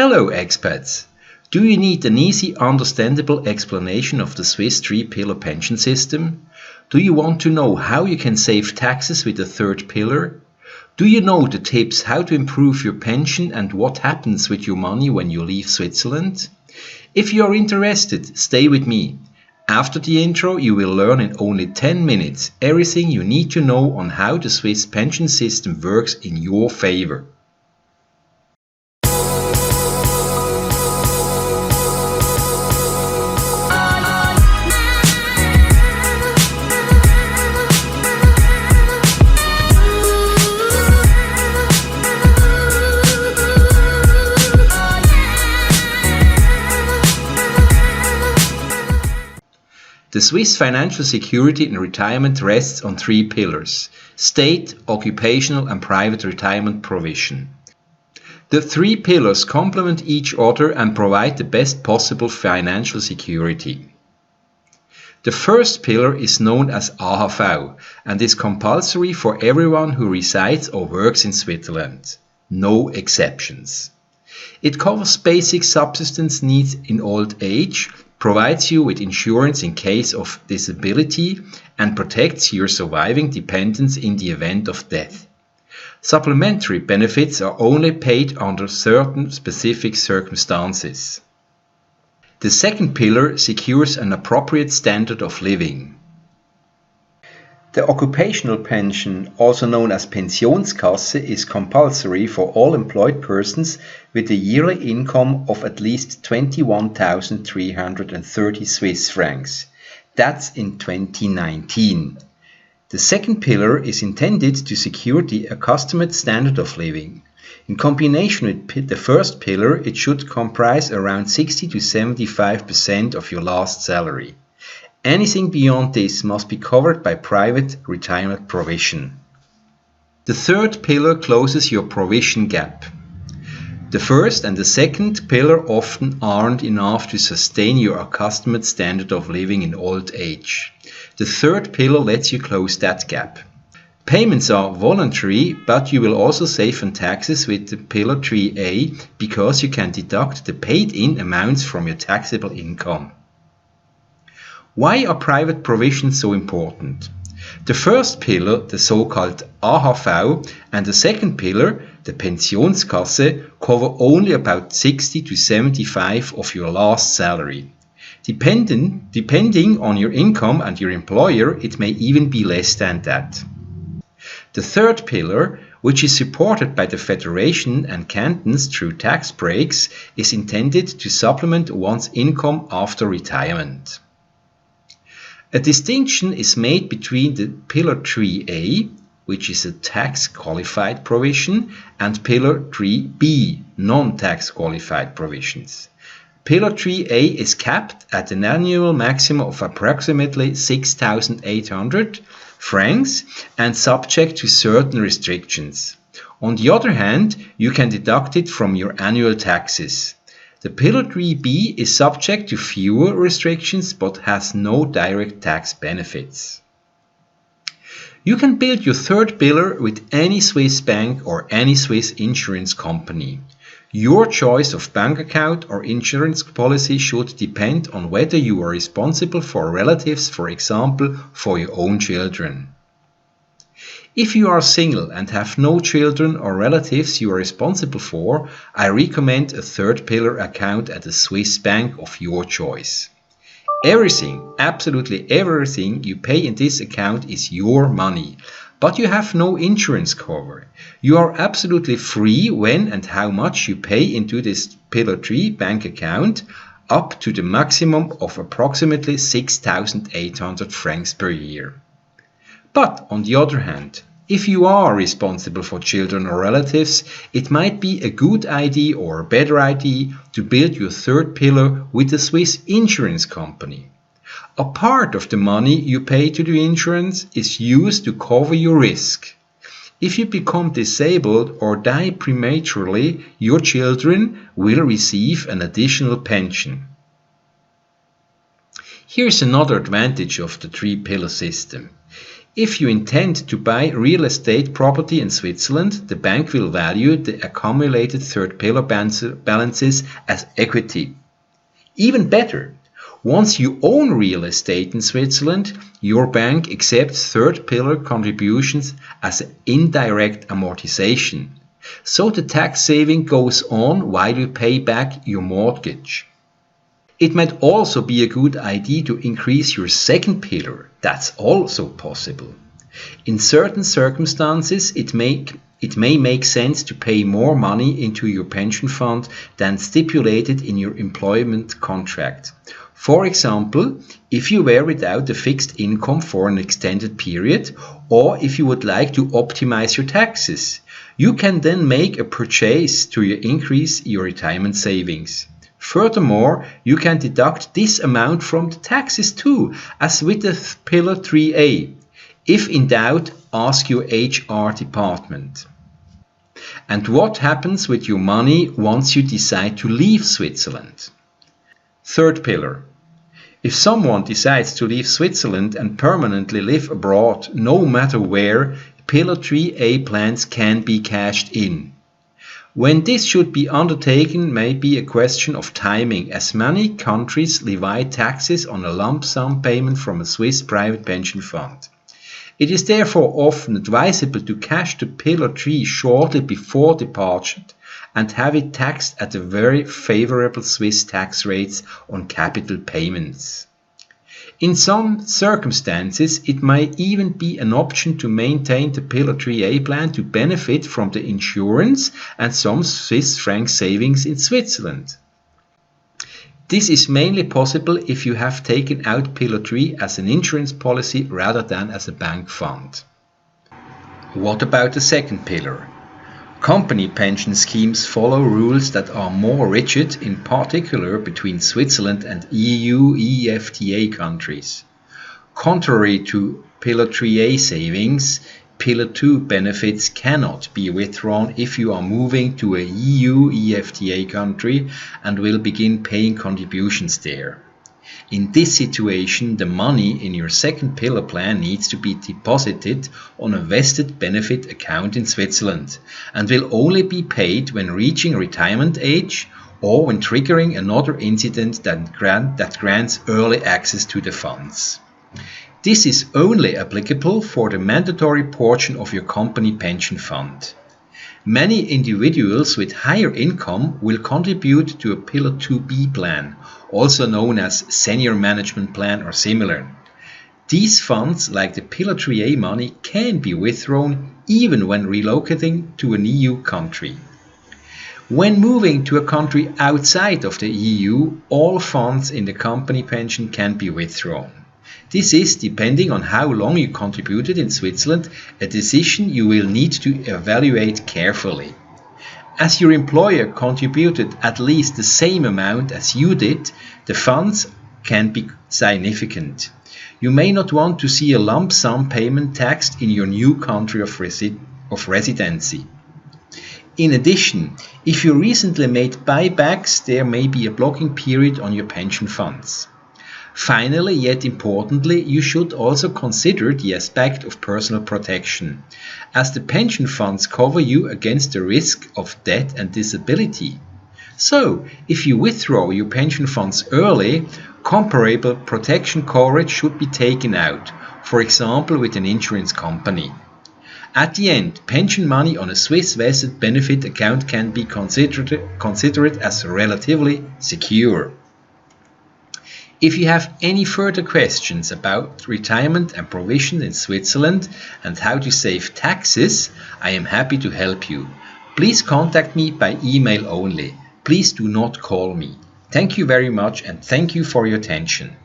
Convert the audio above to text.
Hello expats! Do you need an easy, understandable explanation of the Swiss three-pillar pension system? Do you want to know how you can save taxes with the third pillar? Do you know the tips how to improve your pension and what happens with your money when you leave Switzerland? If you are interested, stay with me. After the intro, you will learn in only 10 minutes everything you need to know on how the Swiss pension system works in your favor. The Swiss financial security in retirement rests on three pillars: state, occupational and private retirement provision. The three pillars complement each other and provide the best possible financial security. The first pillar is known as AHV and is compulsory for everyone who resides or works in Switzerland. No exceptions. It covers basic subsistence needs in old age, provides you with insurance in case of disability, and protects your surviving dependents in the event of death. Supplementary benefits are only paid under certain specific circumstances. The second pillar secures an appropriate standard of living. The occupational pension, also known as Pensionskasse, is compulsory for all employed persons with a yearly income of at least 21,330 Swiss francs. That's in 2019. The second pillar is intended to secure the accustomed standard of living. In combination with the first pillar, it should comprise around 60 to 75% of your last salary. Anything beyond this must be covered by private retirement provision. The third pillar closes your provision gap. The first and the second pillar often aren't enough to sustain your accustomed standard of living in old age. The third pillar lets you close that gap. Payments are voluntary, but you will also save on taxes with the Pillar 3A because you can deduct the paid-in amounts from your taxable income. Why are private provisions so important? The first pillar, the so-called AHV, and the second pillar, the Pensionskasse, cover only about 60 to 75 of your last salary. Depending on your income and your employer, it may even be less than that. The third pillar, which is supported by the Federation and cantons through tax breaks, is intended to supplement one's income after retirement. A distinction is made between the Pillar 3A, which is a tax-qualified provision, and Pillar 3B, non-tax-qualified provisions. Pillar 3A is capped at an annual maximum of approximately 6,800 francs and subject to certain restrictions. On the other hand, you can deduct it from your annual taxes. The Pillar 3B is subject to fewer restrictions but has no direct tax benefits. You can build your third pillar with any Swiss bank or any Swiss insurance company. Your choice of bank account or insurance policy should depend on whether you are responsible for relatives, for example, for your own children. If you are single and have no children or relatives you are responsible for, I recommend a third pillar account at a Swiss bank of your choice. Everything, absolutely everything you pay in this account is your money, but you have no insurance cover. You are absolutely free when and how much you pay into this Pillar 3 bank account, up to the maximum of approximately 6,800 francs per year. But on the other hand, if you are responsible for children or relatives, it might be a good idea or a better idea to build your third pillar with a Swiss insurance company. A part of the money you pay to the insurance is used to cover your risk. If you become disabled or die prematurely, your children will receive an additional pension. Here's another advantage of the three-pillar system. If you intend to buy real estate property in Switzerland, the bank will value the accumulated third pillar balances as equity. Even better, once you own real estate in Switzerland, your bank accepts third pillar contributions as indirect amortization. So the tax saving goes on while you pay back your mortgage. It might also be a good idea to increase your second pillar. That's also possible. In certain circumstances, it may make sense to pay more money into your pension fund than stipulated in your employment contract. For example, if you were without a fixed income for an extended period, or if you would like to optimize your taxes, you can then make a purchase to increase your retirement savings. Furthermore, you can deduct this amount from the taxes too, as with the Pillar 3A. If in doubt, ask your HR department. And what happens with your money once you decide to leave Switzerland? Third pillar. If someone decides to leave Switzerland and permanently live abroad, no matter where, Pillar 3A plans can be cashed in. When this should be undertaken may be a question of timing, as many countries levy taxes on a lump sum payment from a Swiss private pension fund. It is therefore often advisable to cash the Pillar 3 shortly before departure and have it taxed at the very favorable Swiss tax rates on capital payments. In some circumstances, it might even be an option to maintain the Pillar 3A plan to benefit from the insurance and some Swiss franc savings in Switzerland. This is mainly possible if you have taken out Pillar 3 as an insurance policy rather than as a bank fund. What about the second pillar? Company pension schemes follow rules that are more rigid, in particular between Switzerland and EU EFTA countries. Contrary to Pillar 3A savings, Pillar 2 benefits cannot be withdrawn if you are moving to a EU EFTA country and will begin paying contributions there. In this situation, the money in your second pillar plan needs to be deposited on a vested benefit account in Switzerland and will only be paid when reaching retirement age or when triggering another incident that grants early access to the funds. This is only applicable for the mandatory portion of your company pension fund. Many individuals with higher income will contribute to a Pillar 2B plan, also known as Senior Management Plan or similar. These funds, like the Pillar 3A money, can be withdrawn even when relocating to an EU country. When moving to a country outside of the EU, all funds in the company pension can be withdrawn. This is, depending on how long you contributed in Switzerland, a decision you will need to evaluate carefully. As your employer contributed at least the same amount as you did, the funds can be significant. You may not want to see a lump sum payment taxed in your new country of residency. In addition, if you recently made buybacks, there may be a blocking period on your pension funds. Finally, yet importantly, you should also consider the aspect of personal protection, as the pension funds cover you against the risk of death and disability. So, if you withdraw your pension funds early, comparable protection coverage should be taken out, for example with an insurance company. At the end, pension money on a Swiss vested benefit account can be considered as relatively secure. If you have any further questions about retirement and provision in Switzerland and how to save taxes, I am happy to help you. Please contact me by email only. Please do not call me. Thank you very much and thank you for your attention.